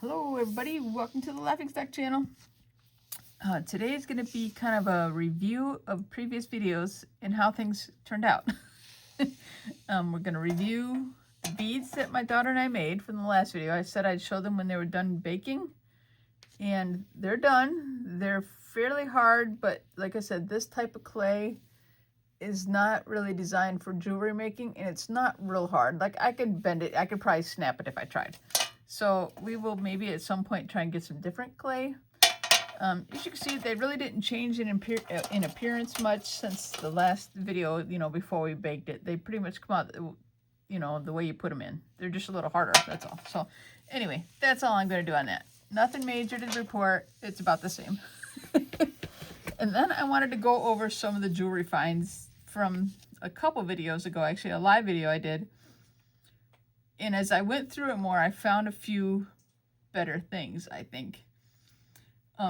Hello everybody, welcome to the Laughing Stock channel. Today is going to be kind of a review of previous videos and how things turned out. We're going to review the beads that my daughter and I made from the last video. I said I'd show them when they were done baking, and they're done. They're fairly hard, but like I said, this type of clay is not really designed for jewelry making, and it's not real hard. Like, I could bend it, I could probably snap it if I tried. So we will maybe at some point try and get some different clay. As you can see, they really didn't change in appearance much since the last video, before we baked it. They pretty much come out, the way you put them in. They're just a little harder, that's all. So anyway, that's all I'm going to do on that. Nothing major to report. It's about the same. And then I wanted to go over some of the jewelry finds from a couple videos ago, actually a live video I did. And as I went through it more, I found a few better things, I think.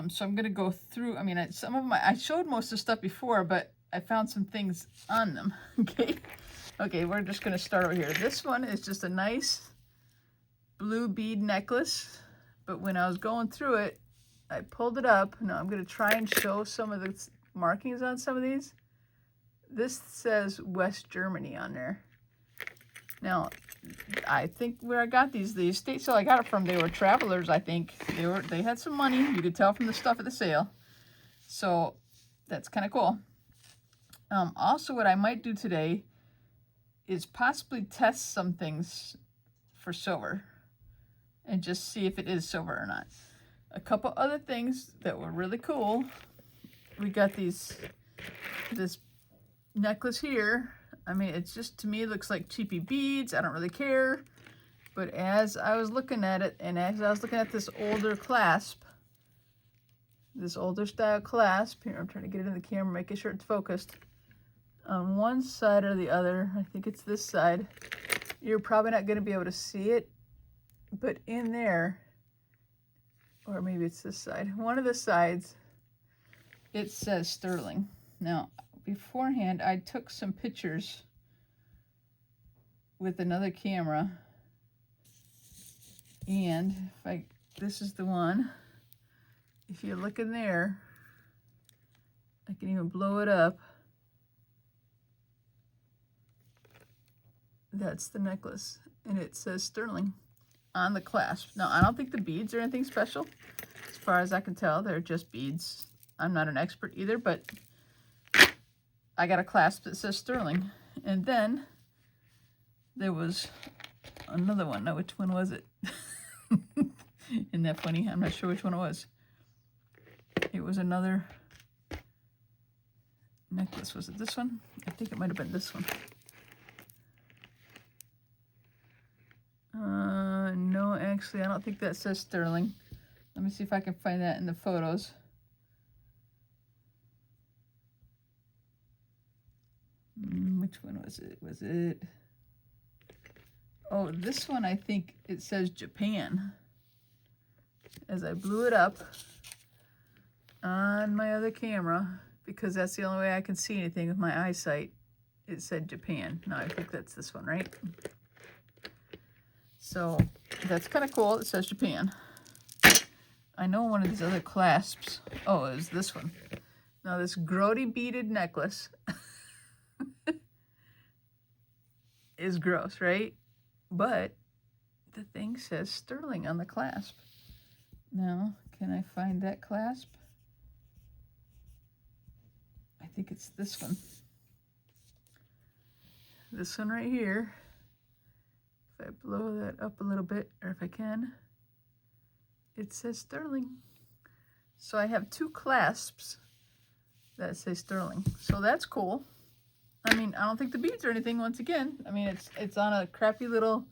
So I'm going to go through, some of them, I showed most of the stuff before, but I found some things on them, okay? Okay, we're just going to start over here. This one is just a nice blue bead necklace, but when I was going through it, I pulled it up. Now I'm going to try and show some of the markings on some of these. This says West Germany on there. Now, I think where I got the estate sale I got it from, they were travelers, I think. They had some money. You could tell from the stuff at the sale. So that's kind of cool. Also, what I might do today is possibly test some things for silver and just see if it is silver or not. A couple other things that were really cool. We got this necklace here. It's just, to me, it looks like cheapy beads. I don't really care. But as I was looking at it, and as I was looking at this older clasp, this older style clasp, here, I'm trying to get it in the camera, making sure it's focused. On one side or the other, I think it's this side, you're probably not going to be able to see it, but in there, or maybe it's this side, one of the sides, it says sterling. Now, beforehand, I took some pictures with another camera, and this is the one. If you look in there, I can even blow it up. That's the necklace, and it says sterling on the clasp. Now, I don't think the beads are anything special. As far as I can tell, they're just beads. I'm not an expert either, but I got a clasp that says sterling. And then there was another one. Now, which one was it? Isn't that funny? I'm not sure which one it was. It was another necklace. Was it this one? I think it might have been this one. No, actually, I don't think that says sterling. Let me see if I can find that in the photos. Which one was it? Was it? Oh, this one, I think it says Japan. As I blew it up on my other camera, because that's the only way I can see anything with my eyesight, it said Japan. Now, I think that's this one, right? So that's kind of cool. It says Japan. I know one of these other clasps. Oh, it was this one. Now, this grody beaded necklace is gross, right? But the thing says sterling on the clasp. Now, can I find that clasp? I think it's this one. This one right here. If I blow that up a little bit, or if I can, it says sterling. So I have two clasps that say sterling. So that's cool. I don't think the beads are anything, once again. It's on a crappy little,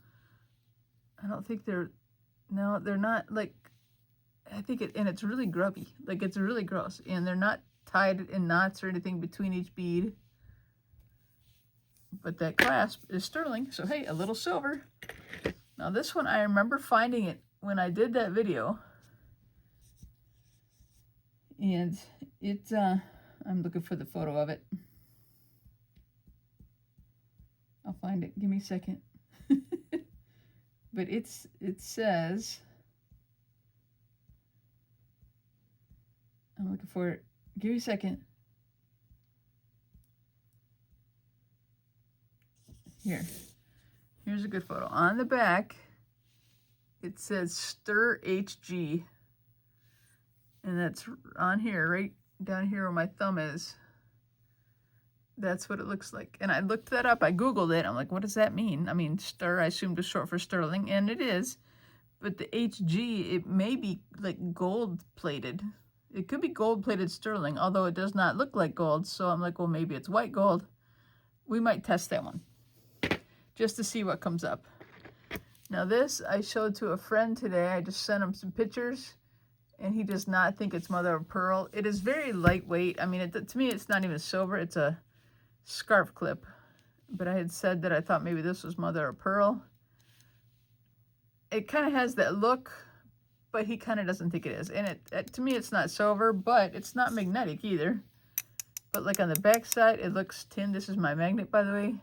I don't think they're, no, they're not, like, I think it, and it's really grubby. Like, it's really gross. And they're not tied in knots or anything between each bead. But that clasp is sterling, so hey, a little silver. Now this one, I remember finding it when I did that video. And it, I'm looking for the photo of it. I'll find it, give me a second. But it says I'm looking for it. Give me a second. Here's a good photo. On the back, it says Stir HG. And that's on here, right down here where my thumb is. That's what it looks like. And I looked that up. I Googled it. I'm like, what does that mean? I mean, stir, I assumed is short for sterling, and it is. But the HG, it may be like gold-plated. It could be gold-plated sterling, although it does not look like gold. So I'm like, well, maybe it's white gold. We might test that one just to see what comes up. Now this I showed to a friend today. I just sent him some pictures, and he does not think it's mother of pearl. It is very lightweight. I mean, to me, it's not even silver. It's a scarf clip. But I had said that I thought maybe this was mother of pearl. It kind of has that look, but he kind of doesn't think it is. And to me, it's not silver, but it's not magnetic either. But like on the back side, it looks tin. This is my magnet, by the way.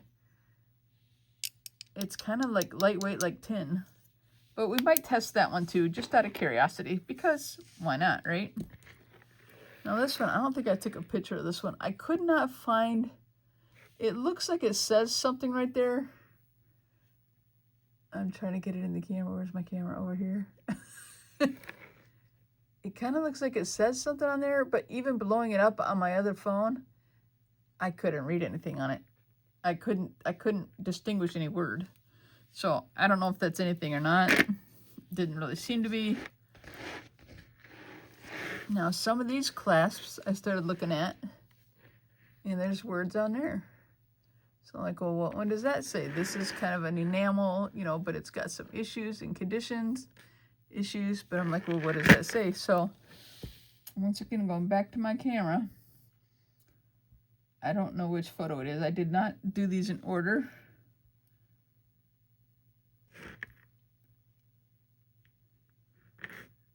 It's kind of like lightweight, like tin. But we might test that one too, just out of curiosity, because why not, right? Now this one, I don't think I took a picture of this one. I could not find, it looks like it says something right there. I'm trying to get it in the camera. Where's my camera? Over here. It kind of looks like it says something on there, but even blowing it up on my other phone, I couldn't read anything on it. I couldn't distinguish any word. So I don't know if that's anything or not. Didn't really seem to be. Now some of these clasps I started looking at, and there's words on there. So I'm like, well, what one does that say? This is kind of an enamel, you know, but it's got some issues and conditions issues. But I'm like, well, what does that say? So once again, going back to my camera, I don't know which photo it is. I did not do these in order.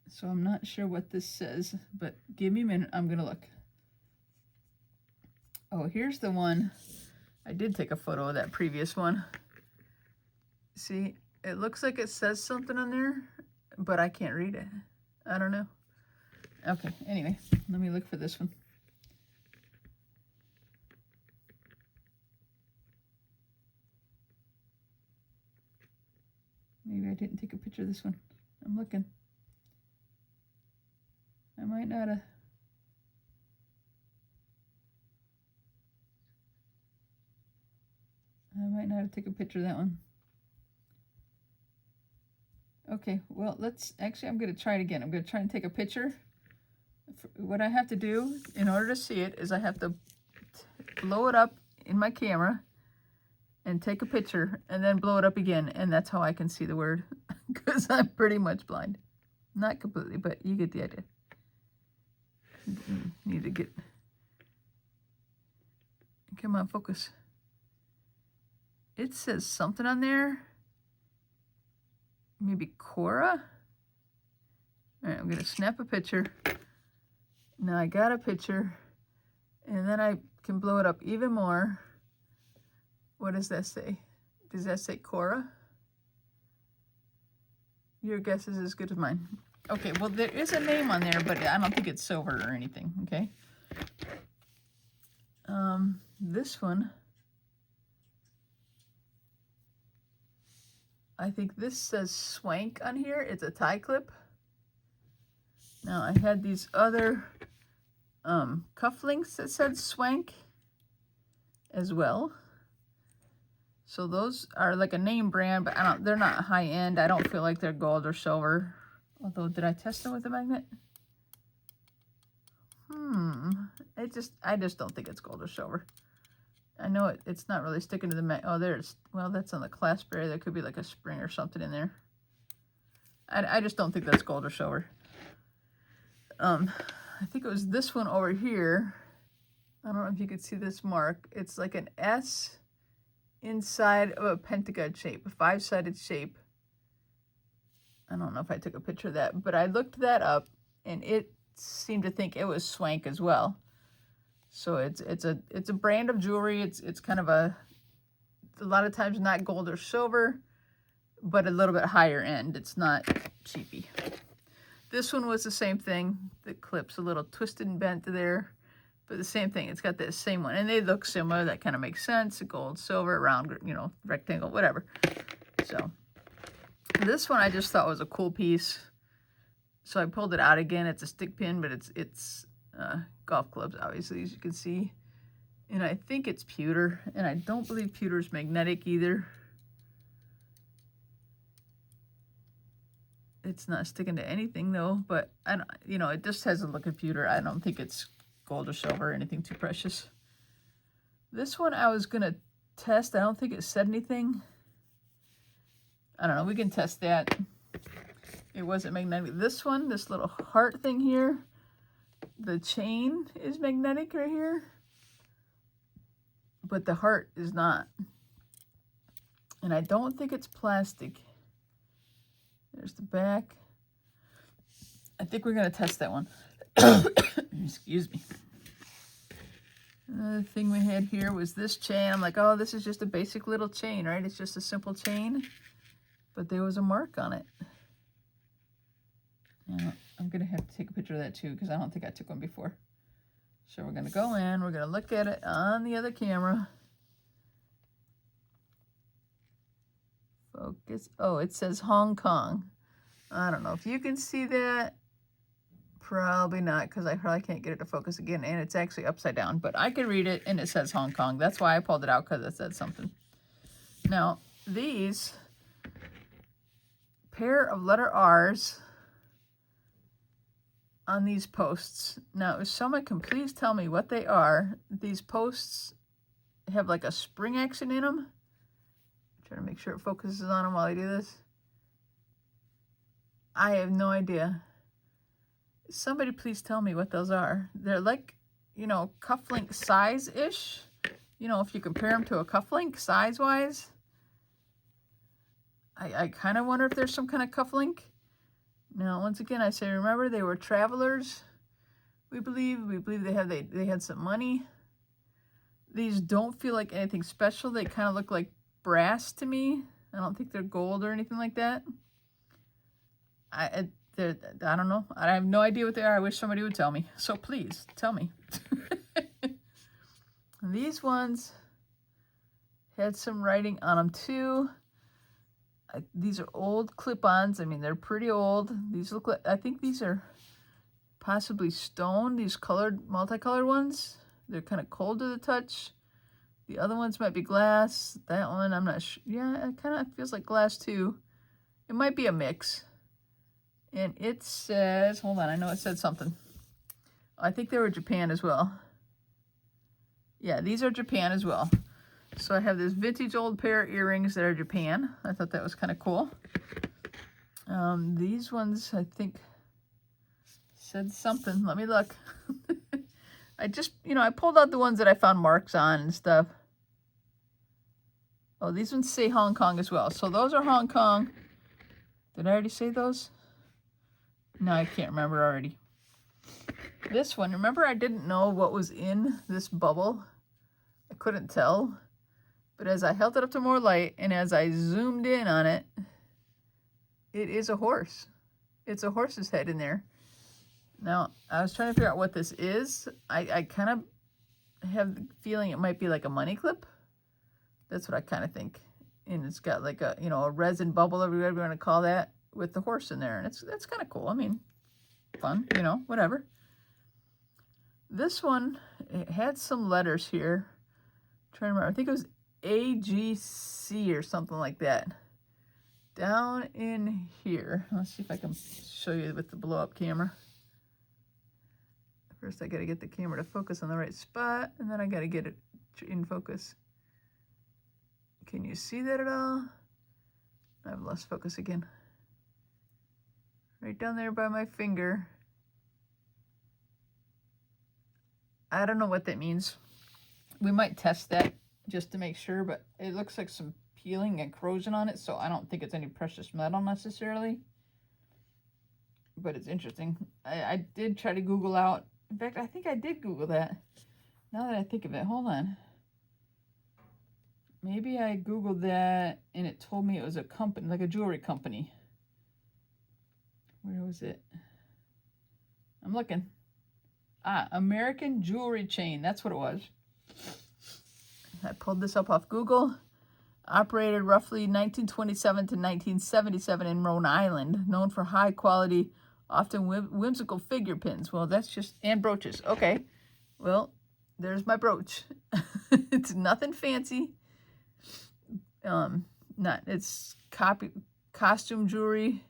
So I'm not sure what this says, but give me a minute. I'm going to look. Oh, here's the one. I did take a photo of that previous one. See, it looks like it says something on there, but I can't read it. I don't know. Okay, anyway, let me look for this one. Maybe I didn't take a picture of this one. I'm looking. I might not have. I might not have taken a picture of that one. Okay, well, I'm going to try it again. I'm going to try and take a picture. What I have to do in order to see it is I have to blow it up in my camera and take a picture and then blow it up again. And that's how I can see the word, because I'm pretty much blind. Not completely, but you get the idea. Need to get, come on, focus. It says something on there. Maybe Cora? All right, I'm gonna snap a picture. Now I got a picture, and then I can blow it up even more. What does that say? Does that say Cora? Your guess is as good as mine. Okay, well, there is a name on there, but I don't think it's silver or anything, okay? This one, I think this says Swank on here. It's a tie clip. Now, I had these other cufflinks that said Swank as well. So those are like a name brand, but they're not high end. I don't feel like they're gold or silver. Although, did I test them with the magnet? I just don't think it's gold or silver. I know it's not really sticking to the magnet. Oh, there's, well, that's on the clasp area. There could be like a spring or something in there. I just don't think that's gold or silver. I think it was this one over here. I don't know if you could see this mark. It's like an S inside of a pentagon shape, a 5-sided shape. I don't know if I took a picture of that, but I looked that up, and it seemed to think it was Swank as well. So it's a brand of jewelry. It's kind of a lot of times not gold or silver, but a little bit higher end. It's not cheapy. This one was the same thing. The clip's a little twisted and bent there, but the same thing. It's got the same one, and they look similar. That kind of makes sense. Gold, silver, round, you know, rectangle, whatever. So this one I just thought was a cool piece. So I pulled it out again. It's a stick pin, but it's golf clubs, obviously, as you can see. And I think it's pewter, and I don't believe pewter is magnetic either. It's not sticking to anything though, but I don't, you know, it just has a look of pewter. I don't think it's gold or silver or anything too precious. This one I was gonna test. I don't think it said anything. I don't know. We can test that. It wasn't magnetic. This one, this little heart thing here, the chain is magnetic right here, but the heart is not. And I don't think it's plastic. There's the back. I think we're going to test that one. Excuse me. Another thing we had here was this chain. I'm like, oh, this is just a basic little chain, right? It's just a simple chain. But there was a mark on it. Now, I'm going to have to take a picture of that too, because I don't think I took one before. So we're going to go in. We're going to look at it on the other camera. Focus. Oh, it says Hong Kong. I don't know if you can see that. Probably not, because I probably can't get it to focus again. And it's actually upside down. But I can read it, and it says Hong Kong. That's why I pulled it out, because it said something. Now, these pair of letter R's on these posts. Now, if someone can please tell me what they are. These posts have like a spring action in them. Trying to make sure it focuses on them while I do this. I have no idea. Somebody please tell me what those are. They're like, you know, cufflink size-ish. You know, if you compare them to a cufflink size-wise. I kind of wonder if there's some kind of cufflink. Now, once again, I say, remember, they were travelers. We believe they had some money. These don't feel like anything special. They kind of look like brass to me. I don't think they're gold or anything like that. I don't know. I have no idea what they are. I wish somebody would tell me. So please, tell me. These ones had some writing on them too. These are old clip-ons. I mean, they're pretty old. These look like, I think these are possibly stone, these colored, multicolored ones. They're kind of cold to the touch. The other ones might be glass. That one, I'm not sure. Yeah, it kind of feels like glass too. It might be a mix. And it says, hold on, I know it said something. I think they were Japan as well. Yeah, these are Japan as well. So I have this vintage old pair of earrings that are Japan. I thought that was kind of cool. These ones, I think, said something. Let me look. I just, you know, I pulled out the ones that I found marks on and stuff. Oh, these ones say Hong Kong as well. So those are Hong Kong. Did I already say those? No, I can't remember already. This one, remember I didn't know what was in this bubble? I couldn't tell. But as I held it up to more light and as I zoomed in on it, it is a horse. It's a horse's head in there. Now, I was trying to figure out what this is. I kind of have the feeling it might be like a money clip. That's what I kind of think. And it's got like a, you know, a resin bubble, or whatever you want to call that, with the horse in there. And that's kind of cool. I mean, fun, you know, whatever. This one, it had some letters here. I'm trying to remember. I think it was AGC or something like that. Down in here. Let's see if I can show you with the blow-up camera. First, I got to get the camera to focus on the right spot, and then I got to get it in focus. Can you see that at all? I've lost focus again. Right down there by my finger. I don't know what that means. We might test that just to make sure, but it looks like some peeling and corrosion on it, so I don't think it's any precious metal necessarily. But it's interesting. I did try to Google out. In fact, I think I did Google that. Now that I think of it, hold on. Maybe I Googled that and it told me it was a company, like a jewelry company. Where was it? I'm looking. American jewelry chain. That's what it was. I pulled this up off Google. Operated roughly 1927 to 1977 in Rhode Island. Known for high quality, often whimsical figure pins. Well, that's just, and brooches. Okay. Well, there's my brooch. It's nothing fancy. It's costume jewelry,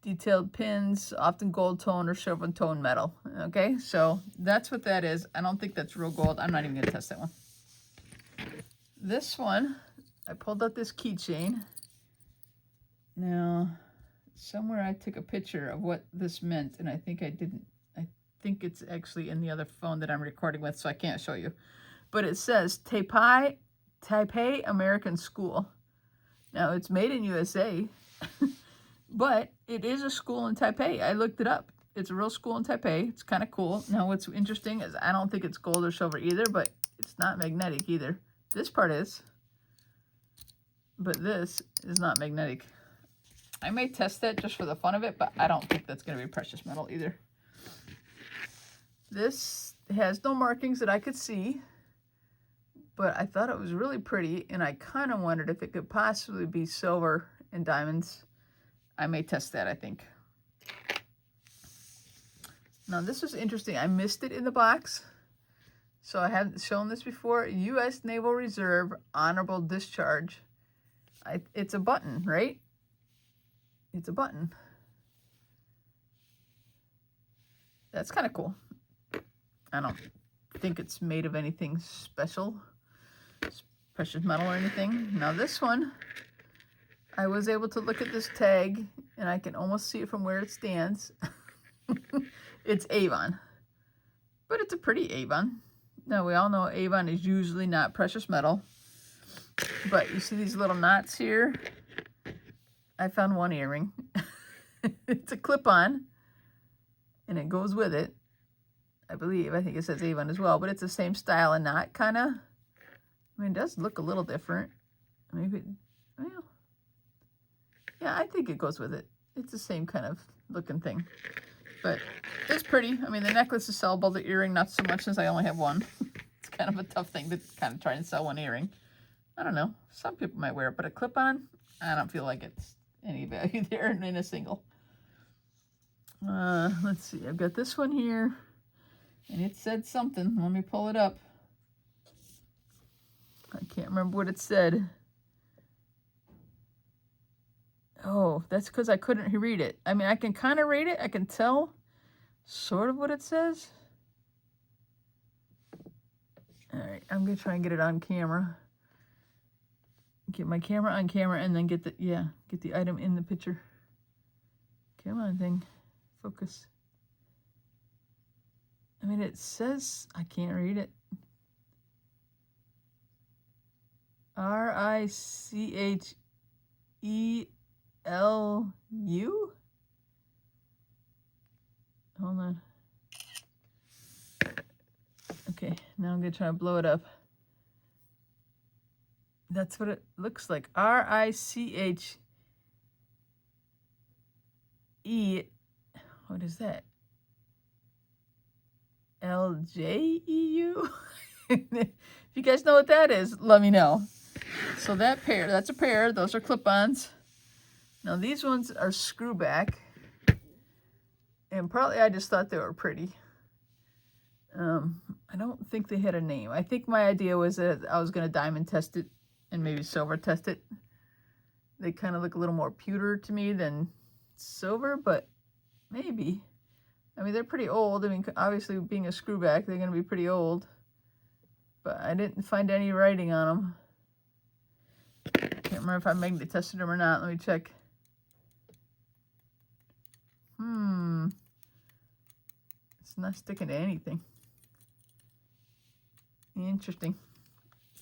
detailed pins, often gold tone or silver tone metal. Okay, so that's what that is. I don't think that's real gold. I'm not even gonna test that one. This one, I pulled out this keychain. Now, somewhere I took a picture of what this meant, and I think I didn't. I think it's actually in the other phone that I'm recording with, so I can't show you. But it says Taipei American School. Now, it's made in USA, but it is a school in Taipei. I looked it up. It's a real school in Taipei. It's kind of cool. Now, what's interesting is I don't think it's gold or silver either, but it's not magnetic either. This part is, but this is not magnetic. I may test that just for the fun of it, but I don't think that's going to be precious metal either. This has no markings that I could see, but I thought it was really pretty, and I kind of wondered if it could possibly be silver and diamonds. I may test that, I think. Now, this was interesting. I missed it in the box, so I haven't shown this before. U.S. Naval Reserve Honorable Discharge. It's a button, right? It's a button. That's kind of cool. I don't think it's made of anything special, precious metal or anything. Now this one, I was able to look at this tag, and I can almost see it from where it stands. It's Avon, but it's a pretty Avon. Now we all know Avon is usually not precious metal, but you see these little knots here? I found one earring. It's a clip-on, and it goes with it. I believe. I think it says Avon as well, but it's the same style and knot, kind of. I mean, it does look a little different. Maybe, well, yeah, I think it goes with it. It's the same kind of looking thing, but it's pretty. I mean, the necklace is sellable. The earring, not so much, since I only have one. It's kind of a tough thing to kind of try and sell one earring. I don't know. Some people might wear it, but a clip-on, I don't feel like it's any value there in a single. Let's see. I've got this one here, and it said something. Let me pull it up. I can't remember what it said. Oh, that's because I couldn't read it. I mean, I can kind of read it. I can tell sort of what it says. All right, I'm going to try and get it on camera. Get my camera on camera, and then get the item in the picture. Come on, thing. Focus. I mean, it says, I can't read it. R-I-C-H-E-L-U? Hold on. Okay, now I'm going to try to blow it up. That's what it looks like. R-I-C-H-E, what is that? L-J-E-U? If you guys know what that is, let me know. So that pair, that's a pair. Those are clip-ons. Now these ones are screw back. And probably I just thought they were pretty. I don't think they had a name. I think my idea was that I was going to diamond test it and maybe silver test it. They kind of look a little more pewter to me than silver, but maybe. I mean, they're pretty old. I mean, obviously being a screwback, they're going to be pretty old. But I didn't find any writing on them. Can't remember if I magnet tested them or not. Let me check. It's not sticking to anything. Interesting.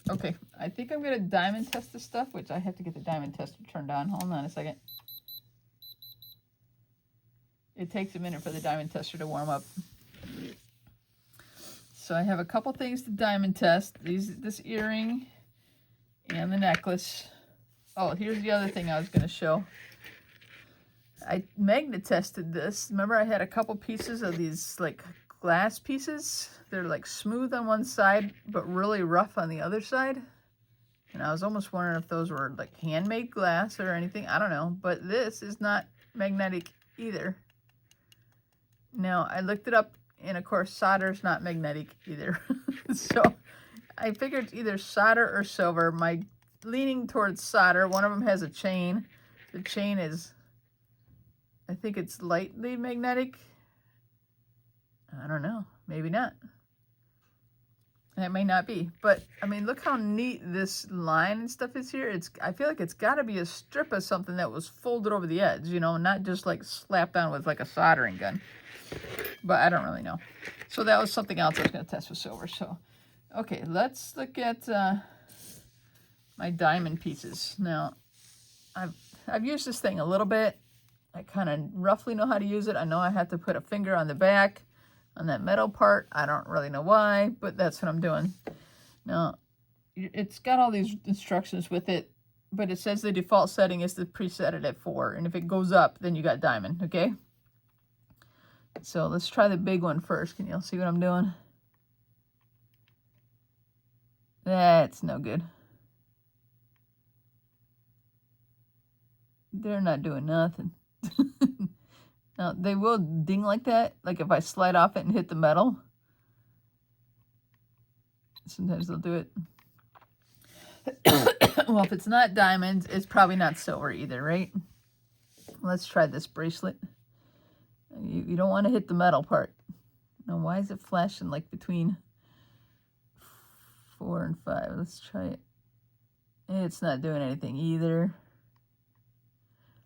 Okay, I think I'm going to diamond test this stuff, which I have to get the diamond tester turned on. Hold on a second. It takes a minute for the diamond tester to warm up. So I have a couple things to diamond test. This earring and the necklace. Oh, here's the other thing I was going to show. I magnet tested this. Remember I had a couple pieces of these like glass pieces? They're like smooth on one side, but really rough on the other side. And I was almost wondering if those were like handmade glass or anything. I don't know, but this is not magnetic either. Now, I looked it up, and of course, solder is not magnetic either. So I figured it's either solder or silver. My leaning towards solder. One of them has a chain. The chain is, I think it's lightly magnetic. I don't know. Maybe not. That may not be. But, I mean, look how neat this line and stuff is here. I feel like it's got to be a strip of something that was folded over the edge, you know, not just like slapped on with like a soldering gun. But I don't really know. So that was something else I was going to test with silver. So, okay, let's look at my diamond pieces. Now, I've used this thing a little bit. I kind of roughly know how to use it. I know I have to put a finger on the back on that metal part. I don't really know why, but that's what I'm doing. Now, it's got all these instructions with it, but it says the default setting is to preset it at 4. And if it goes up, then you got diamond, okay? So let's try the big one first. Can y'all see what I'm doing? That's no good. They're not doing nothing. Now, they will ding like that, like if I slide off it and hit the metal. Sometimes they'll do it. Well, if it's not diamonds, it's probably not silver either, right? Let's try this bracelet. You don't want to hit the metal part. Now, why is it flashing like between 4 and 5? Let's try it. It's not doing anything either.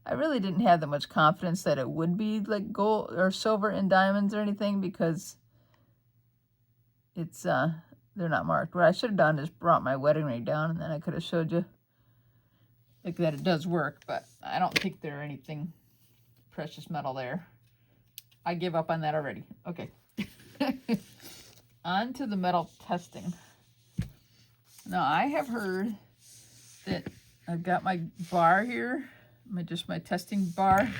I really didn't have that much confidence that it would be like gold or silver and diamonds or anything because it's they're not marked. What I should have done is brought my wedding ring down and then I could have showed you like that it does work, but I don't think there's anything precious metal there. I give up on that already. Okay. On to the metal testing. Now, I have heard that I've got my bar here, just my testing bar.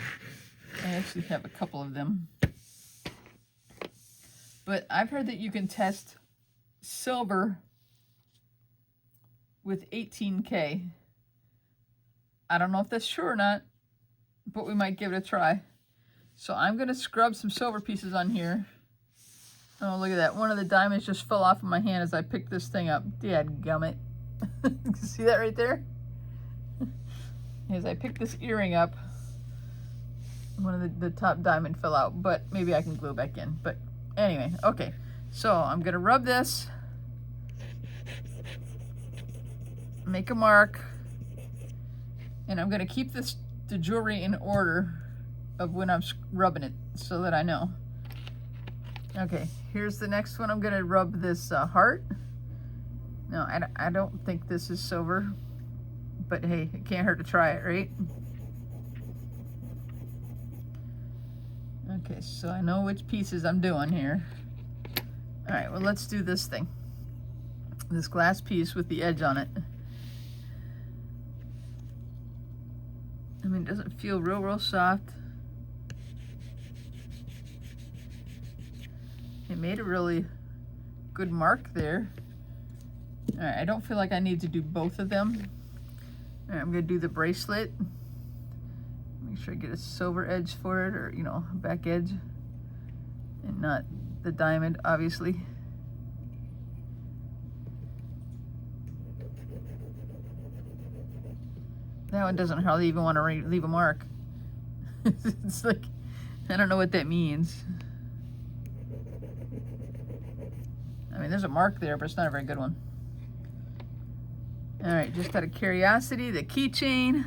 I actually have a couple of them. But I've heard that you can test silver with 18K. I don't know if that's true or not, but we might give it a try. So I'm going to scrub some silver pieces on here. Oh, look at that. One of the diamonds just fell off of my hand as I picked this thing up. Dadgummit. See that right there? As I picked this earring up, one of the top diamond fell out, but maybe I can glue it back in. But anyway, okay. So I'm going to rub this. Make a mark. And I'm going to keep the jewelry in order of when I'm rubbing it so that I know. Okay, here's the next one. I'm going to rub this heart. No, I don't think this is silver, but hey, it can't hurt to try it, right? Okay, so I know which pieces I'm doing here. All right, well, let's do this thing. This glass piece with the edge on it. I mean, does it feel real soft? It made a really good mark there. All right, I don't feel like I need to do both of them. All right, I'm gonna do the bracelet. Make sure I get a silver edge for it, or, you know, back edge, and not the diamond, obviously. That one doesn't hardly even want to leave a mark. It's like, I don't know what that means. I mean, there's a mark there, but it's not a very good one. All right, just out of curiosity, the keychain.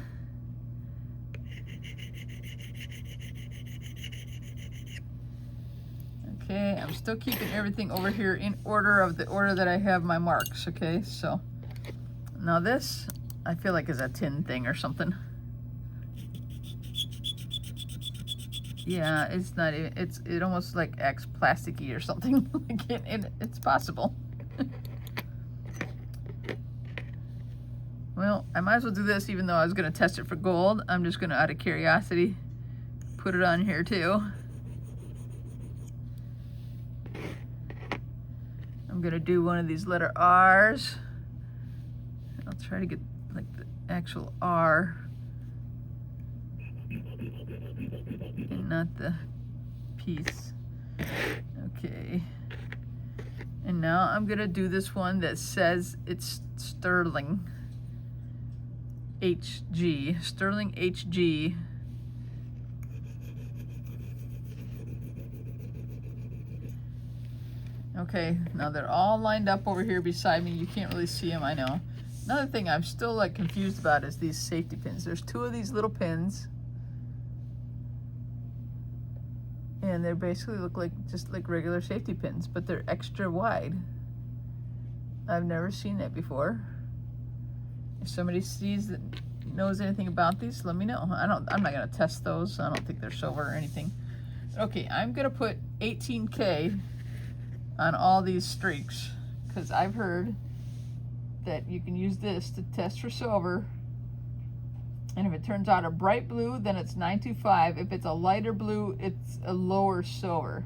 Okay, I'm still keeping everything over here in order of the order that I have my marks, okay? So, now this, I feel like is a tin thing or something. Yeah, it's not even, it almost like acts plasticky or something. Like it's possible. Well, I might as well do this even though I was going to test it for gold. I'm just going to, out of curiosity, put it on here too. I'm gonna do one of these letter R's. I'll try to get like the actual R and not the piece. Okay. And now I'm gonna do this one that says it's sterling. HG, sterling HG. Okay, now they're all lined up over here beside me. You can't really see them, I know. Another thing I'm still like confused about is these safety pins. There's 2 of these little pins. And they basically look like just like regular safety pins, but they're extra wide. I've never seen that before. If somebody sees that knows anything about these, let me know. I'm not gonna test those. I don't think they're silver or anything. Okay, I'm gonna put 18K on all these streaks because I've heard that you can use this to test for silver. And if it turns out a bright blue, then it's 925. If it's a lighter blue, it's a lower silver.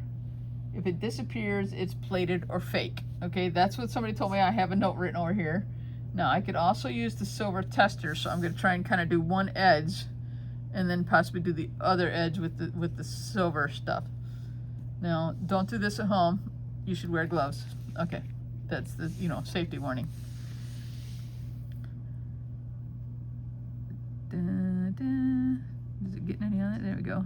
If it disappears, it's plated or fake. Okay, that's what somebody told me. I have a note written over here. Now, I could also use the silver tester, so I'm going to try and kind of do one edge and then possibly do the other edge with the silver stuff. Now, don't do this at home. You should wear gloves. Okay, that's the, you know, safety warning. Is it getting any on it? There we go.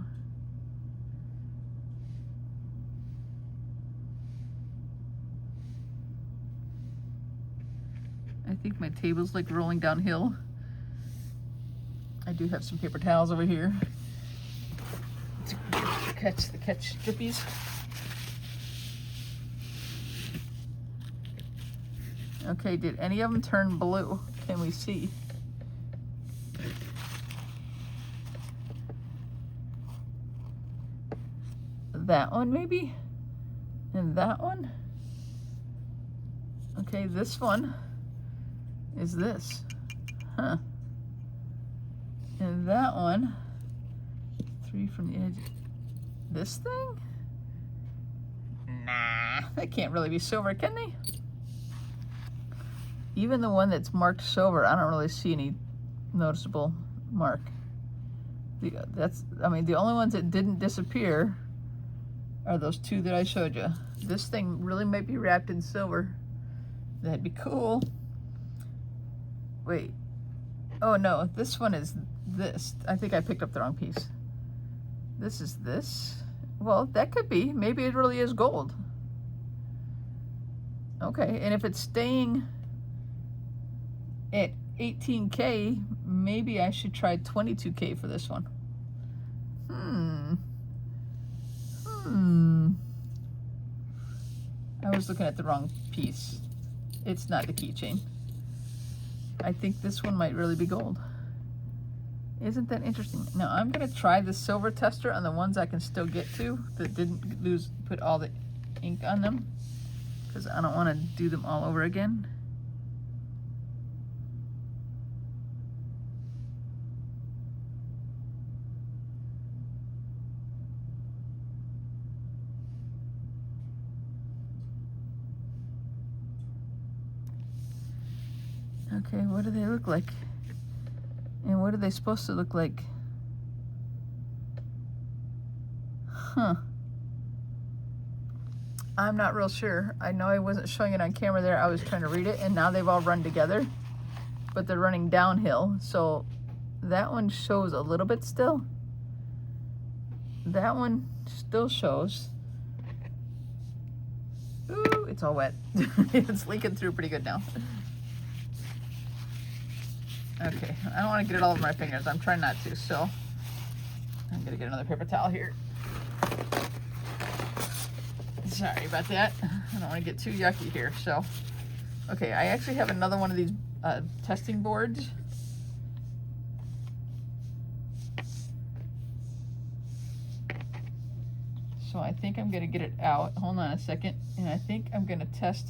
I think my table's like rolling downhill. I do have some paper towels over here to catch the strippies. Okay, did any of them turn blue? Can we see? That one maybe? And that one? Okay, this one is this. Huh. And that one, 3 from the edge. This thing? Nah, that can't really be silver, can they? Even the one that's marked silver, I don't really see any noticeable mark. I mean, the only ones that didn't disappear are those 2 that I showed you. This thing really might be wrapped in silver. That'd be cool. Wait. Oh no, this one is this. I think I picked up the wrong piece. This is this. Well, that could be. Maybe it really is gold. Okay, and if it's staying at 18K, maybe I should try 22K for this one. I was looking at the wrong piece. It's not the keychain. I think this one might really be gold. Isn't that interesting? Now I'm gonna try the silver tester on the ones I can still get to that didn't put all the ink on them, because I don't want to do them all over again. Okay, what do they look like? And what are they supposed to look like? Huh. I'm not real sure. I know I wasn't showing it on camera there. I was trying to read it, and now they've all run together, but they're running downhill. So that one shows a little bit still. That one still shows. Ooh, it's all wet. It's leaking through pretty good now. Okay, I don't want to get it all over my fingers. I'm trying not to, so I'm gonna get another paper towel here. Sorry about that. I don't want to get too yucky here. So, okay, I actually have another one of these testing boards. So I think I'm gonna get it out. Hold on a second, and I think I'm gonna test.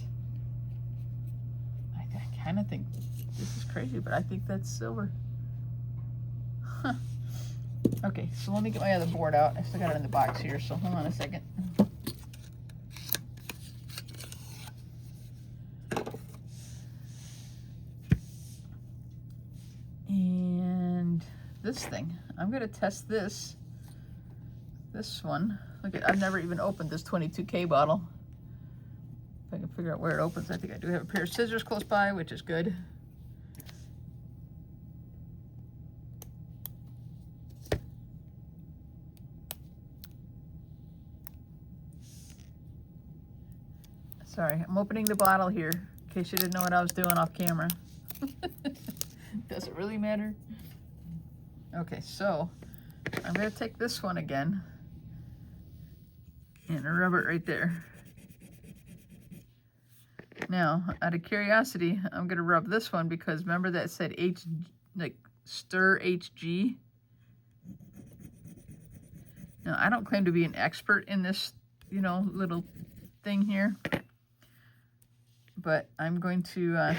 I kind of think this is crazy, but I think that's silver. Huh. Okay, so let me get my other board out. I still got it in the box here, so hold on a second. And this thing, I'm gonna test this one. Look at, I've never even opened this 22K bottle. If I can figure out where it opens. I think I do have a pair of scissors close by, which is good. Sorry, I'm opening the bottle here, in case you didn't know what I was doing off camera. Does it really matter? Okay, so I'm gonna take this one again and rub it right there. Now, out of curiosity, I'm gonna rub this one because remember that said H, like stir HG? Now, I don't claim to be an expert in this, you know, little thing here, but I'm going to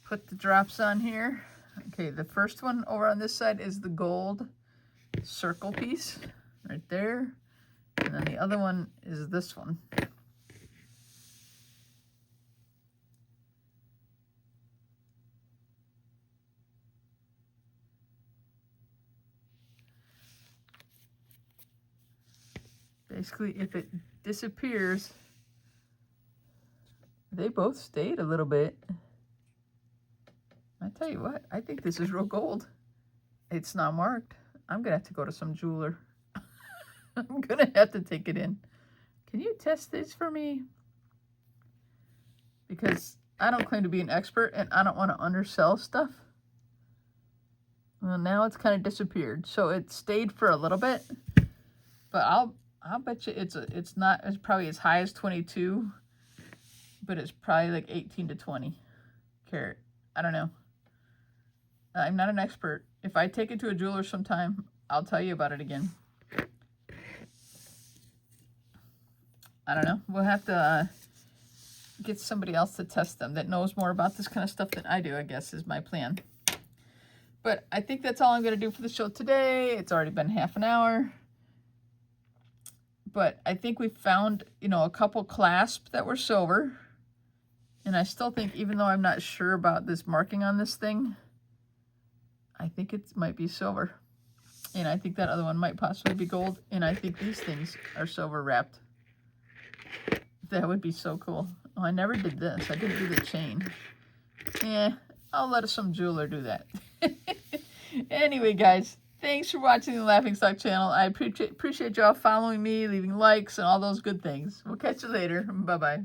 put the drops on here. Okay, the first one over on this side is the gold circle piece right there, and then the other one is this one. Basically, if it disappears, they both stayed a little bit. I tell you what, I think this is real gold. It's not marked. I'm gonna have to go to some jeweler. I'm gonna have to take it in. Can you test this for me? Because I don't claim to be an expert and I don't want to undersell stuff. Well, now it's kind of disappeared. So it stayed for a little bit, but I'll bet you it's probably as high as 22, but it's probably like 18 to 20 carat. I don't know. I'm not an expert. If I take it to a jeweler sometime, I'll tell you about it again. I don't know. We'll have to get somebody else to test them that knows more about this kind of stuff than I do, I guess, is my plan. But I think that's all I'm going to do for the show today. It's already been half an hour. But I think we found, you know, a couple clasps that were silver. And I still think, even though I'm not sure about this marking on this thing, I think it might be silver. And I think that other one might possibly be gold. And I think these things are silver wrapped. That would be so cool. Oh, I never did this. I didn't do the chain. Yeah, I'll let some jeweler do that. Anyway, guys, thanks for watching the Laughingstock channel. I appreciate y'all following me, leaving likes, and all those good things. We'll catch you later. Bye-bye.